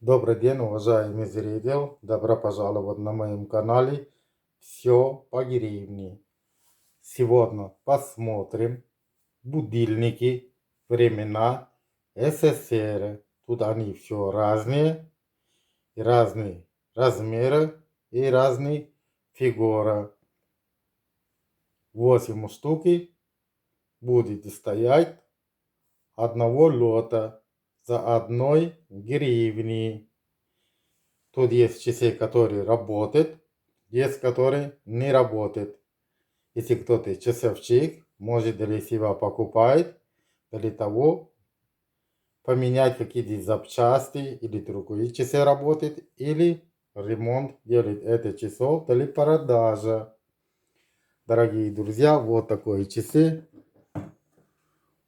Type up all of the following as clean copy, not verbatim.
Добрый день, уважаемый зритель. Добро пожаловать на моем канале «Все по гривне». Сегодня посмотрим будильники времена СССР. Тут они все разные, и разные размеры и разные фигуры. 8 штуки будет стоять одного лота за 1 гривни. Тут есть часы, которые работают, есть которые не работают. Если кто-то часовщик, может для себя покупает, для того поменять какие-то запчасти или другие часы работают, или ремонт делать этих часов для продажи. Дорогие друзья, вот такие часы.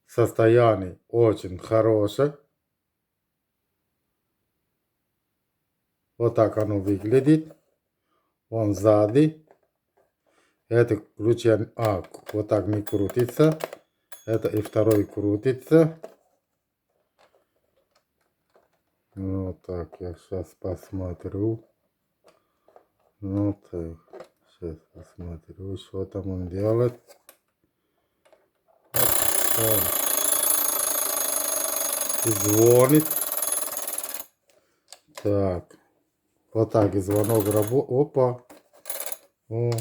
Состояние очень хорошее. Вот так оно выглядит. Вон сзади. Это ключи, вот так не крутится. Это и второй крутится. Вот так, я сейчас посмотрю. Ну так, сейчас посмотрю, что там он делает. Вот, и звонит. Так, вот так и звонок работает. Опа. О.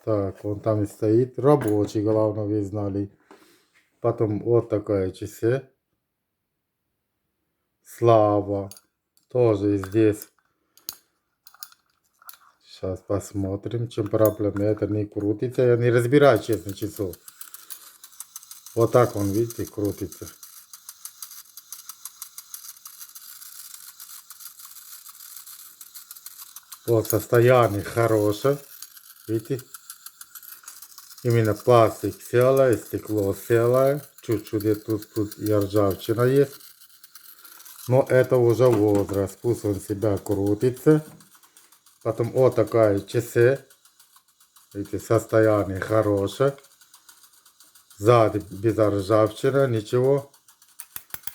Так, он там и стоит. Рабочий, главное, вы знали. Потом вот такая часы. Слава. Тоже здесь. Сейчас посмотрим, чем проблема. Это не крутится. Я не разбираю, честно, часов. Вот так он, видите, крутится. Вот состояние хорошее. Видите? Именно пластик целое, стекло целое. Чуть-чуть тут и ржавчина есть. Но это уже возраст. Пусть он себя крутится. Потом вот такая часы. Видите, состояние хорошее. Сзади без ржавчины, ничего.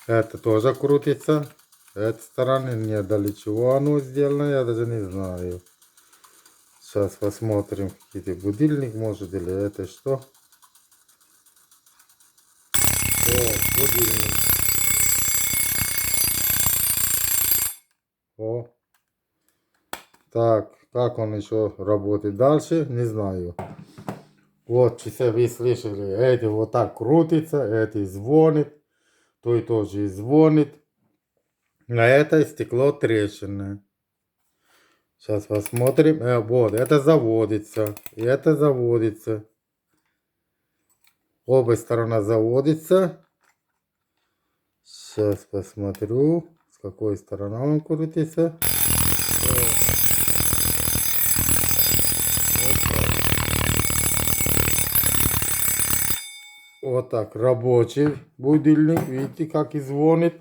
Это тоже крутится. С этой стороны не, для чего оно сделано, я даже не знаю. Сейчас посмотрим, какие-то будильник может, или это что. О, будильник. О. Так, как он еще работает дальше, не знаю. Вот, часы вы слышали, эти вот так крутится, эти звонит, то и тоже звонит. На это стекло трещины. Сейчас посмотрим. Вот, это заводится. И это заводится. Оба стороны заводится. Сейчас посмотрю, с какой стороны он крутится. Вот так, рабочий будильник. Видите, как и звонит.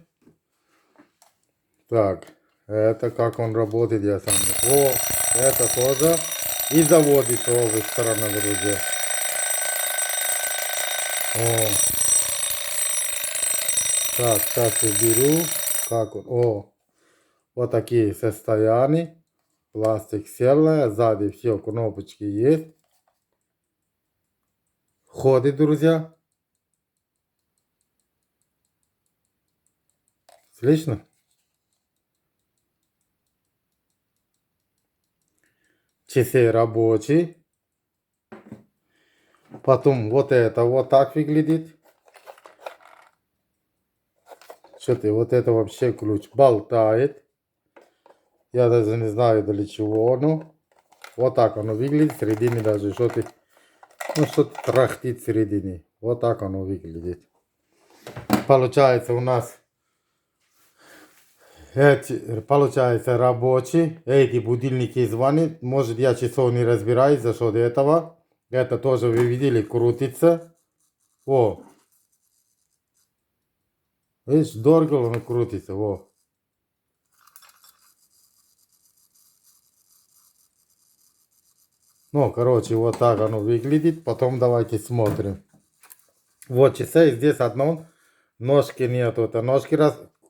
Так, это как он работает, я сам. О, это тоже. И заводится обе стороны, друзья. О. Так, сейчас уберу. Как он? О, вот такие состояния. Пластик целый, сзади все кнопочки есть. Ходит, друзья. Слышно? Часы рабочие. Потом вот это вот так выглядит. Что-то вот это вообще ключ болтает. Я даже не знаю, для чего оно. Вот так оно выглядит. В середине даже что-то, ну, что-то трахтит в середине. Вот так оно выглядит. Получается у нас получается рабочий. Эти будильники звонят. Может, я часов не разбираюсь за счет этого. Это тоже вы видели, крутится. О. Видишь, дорого он крутится. О. Ну, короче, вот так оно выглядит. Потом давайте смотрим. Вот часы. Здесь одно. Ножки нету. Это ножки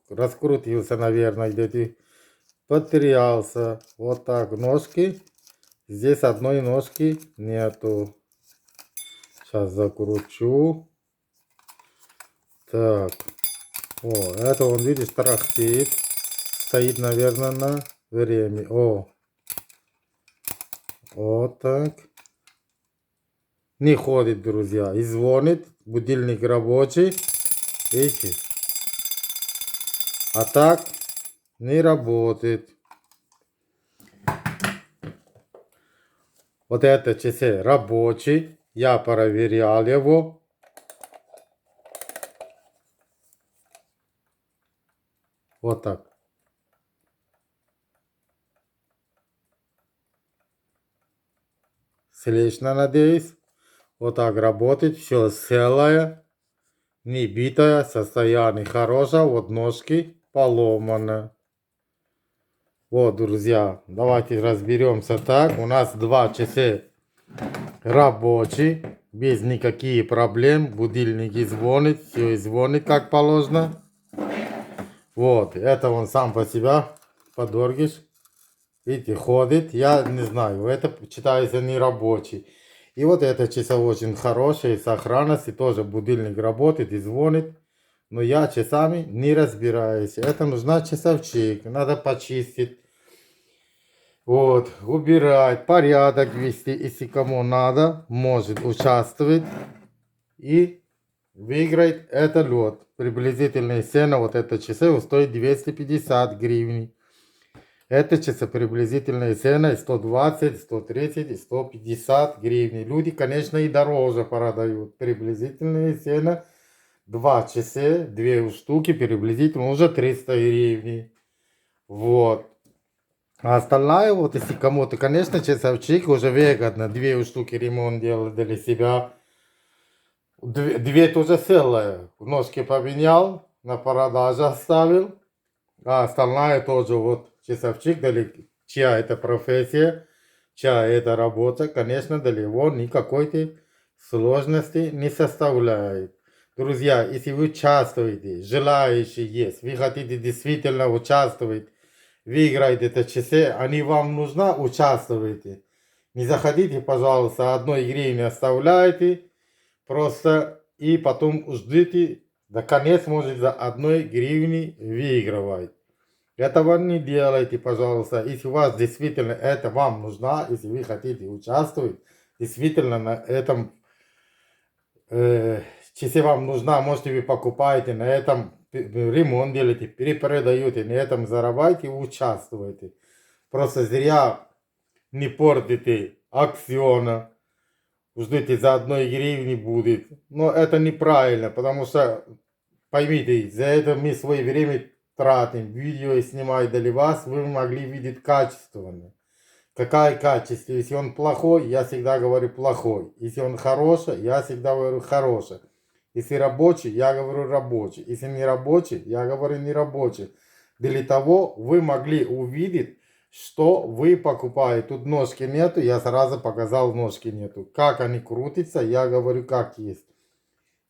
раскрутился, наверное, где-то потерялся. Вот так, ножки. Здесь одной ножки нету. Сейчас закручу. Так. О, это он, видишь, тарахтит. Стоит, наверное, на время. О. Вот так. Не ходит, друзья. И звонит. Будильник рабочий. Видите? А так не работает. Вот это часы рабочий. Я проверял его. Вот так. Слышно, надеюсь. Вот так работает. Все целое. Не битое. Состояние хорошее. Вот ножки поломаны. Вот, друзья. Давайте разберемся так. У нас 2 часа рабочий. Без никаких проблем. Будильники звонит. Все звонит как положено. Вот. Это он сам по себе. Подоргишь. Видите, ходит, я не знаю, это считается не рабочий. И вот это часы очень хорошие, сохранности, тоже будильник работает и звонит. Но я часами не разбираюсь. Это нужна часовщик, надо почистить. Вот, убирать, порядок вести. Если кому надо, может участвовать и выиграть это лед. Приблизительная цена вот это часы стоит 250 гривен. Это часы приблизительная цена 120, 130, 150 гривен. Люди, конечно, и дороже продают. Приблизительная цена 2 часа, 2 штуки, приблизительно уже 300 гривен. Вот. А остальное, вот если кому-то, конечно, часовщик уже выгодно. 2 штуки ремонт делать для себя. 2 тоже целые. Ножки поменял, на продажу оставил. А остальное тоже вот часовщик, чья это профессия, чья это работа, конечно, для него никакой сложности не составляет. Друзья, если вы участвуете, желающие есть, вы хотите действительно участвовать, выиграть это часы, они вам нужны, участвуйте. Не заходите, пожалуйста, 1 гривны оставляйте, просто и потом ждите, до конец может за 1 гривны выигрывать. Этого не делайте, пожалуйста. Если у вас действительно это вам нужно, если вы хотите участвовать, действительно на этом часы вам нужна, можете вы покупаете, на этом ремонт делаете, перепродаете, на этом зарабатываете, участвуете. Просто зря не портите акциона, ждите за 1 гривны будет. Но это неправильно, потому что, поймите, за это мы свое время тратим, видео снимаю для вас, вы могли видеть качественно. Какое качество? Если он плохой, я всегда говорю плохой. Если он хороший, я всегда говорю хороший. Если рабочий, я говорю рабочий. Если не рабочий, я говорю не рабочий. Для того вы могли увидеть, что вы покупаете. Тут ножки нету, я сразу показал, ножки нету. Как они крутятся, я говорю как есть.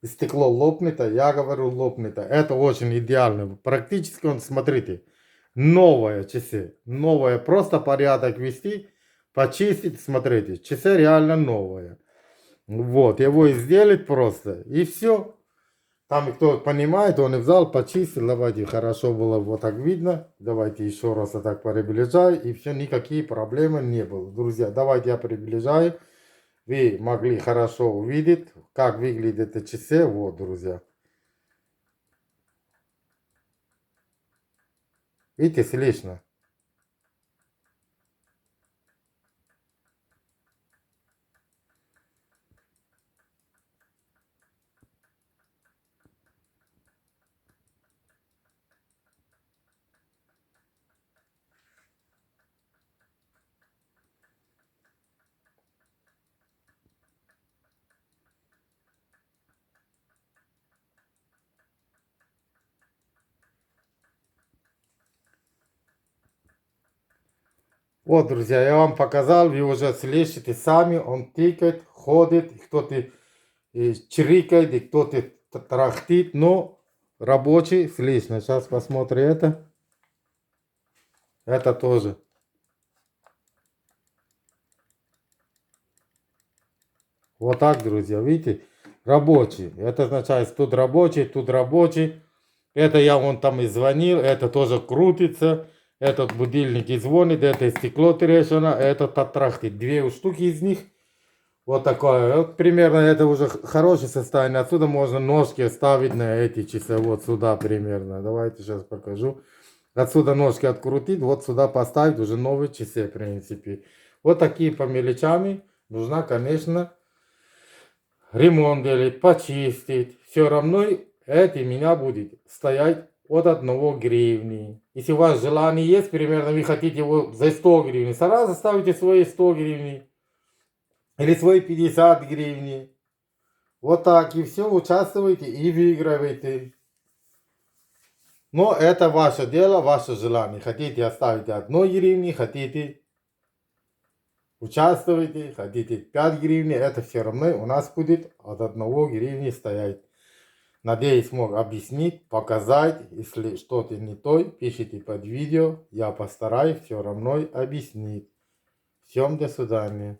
Стекло лопнуто, я говорю лопнуто. Это очень идеально. Практически, он, смотрите, новые часы. Новые, просто порядок вести, почистить, смотрите. Часы реально новые. Вот, его и сделать просто, и все. Там кто понимает, он и взял, почистил. Давайте, хорошо было вот так видно. Давайте еще раз вот так приближаю. И все, никакие проблемы не было. Друзья, давайте я приближаю. Вы могли хорошо увидеть, как выглядят эти часы. Вот, друзья. Видите, слышно? Вот, друзья, я вам показал, вы уже слышите сами, он тикает, ходит, кто-то чирикает, и кто-то тарахтит, но рабочий с лишним. Сейчас посмотрим это. Это тоже. Вот так, друзья, видите? Рабочий. Это означает, тут рабочий, тут рабочий. Это я вон там и звонил, это тоже крутится. Этот будильник и звонит, это стекло трещина, этот отрахтит. Две штуки из них. Вот такое. Вот примерно это уже хорошее состояние. Отсюда можно ножки ставить на эти часы. Вот сюда примерно. Давайте сейчас покажу. Отсюда ножки открутить, вот сюда поставить уже новые часы, в принципе. Вот такие по мелочами. Нужна, конечно, ремонт делать, почистить. Все равно это у меня будет стоять от 1 гривны. Если у вас желание есть, примерно вы хотите его за 100 гривен, сразу ставите свои 100 гривен. Или свои 50 гривен. Вот так. И все, участвуйте и выигрывайте. Но это ваше дело, ваше желание. Хотите оставить 1 гривны, хотите участвуйте, хотите 5 гривен, это все равно у нас будет от 1 гривны стоять. Надеюсь, смог объяснить, показать. Если что-то не то, пишите под видео. Я постараюсь все равно объяснить. Всем до свидания.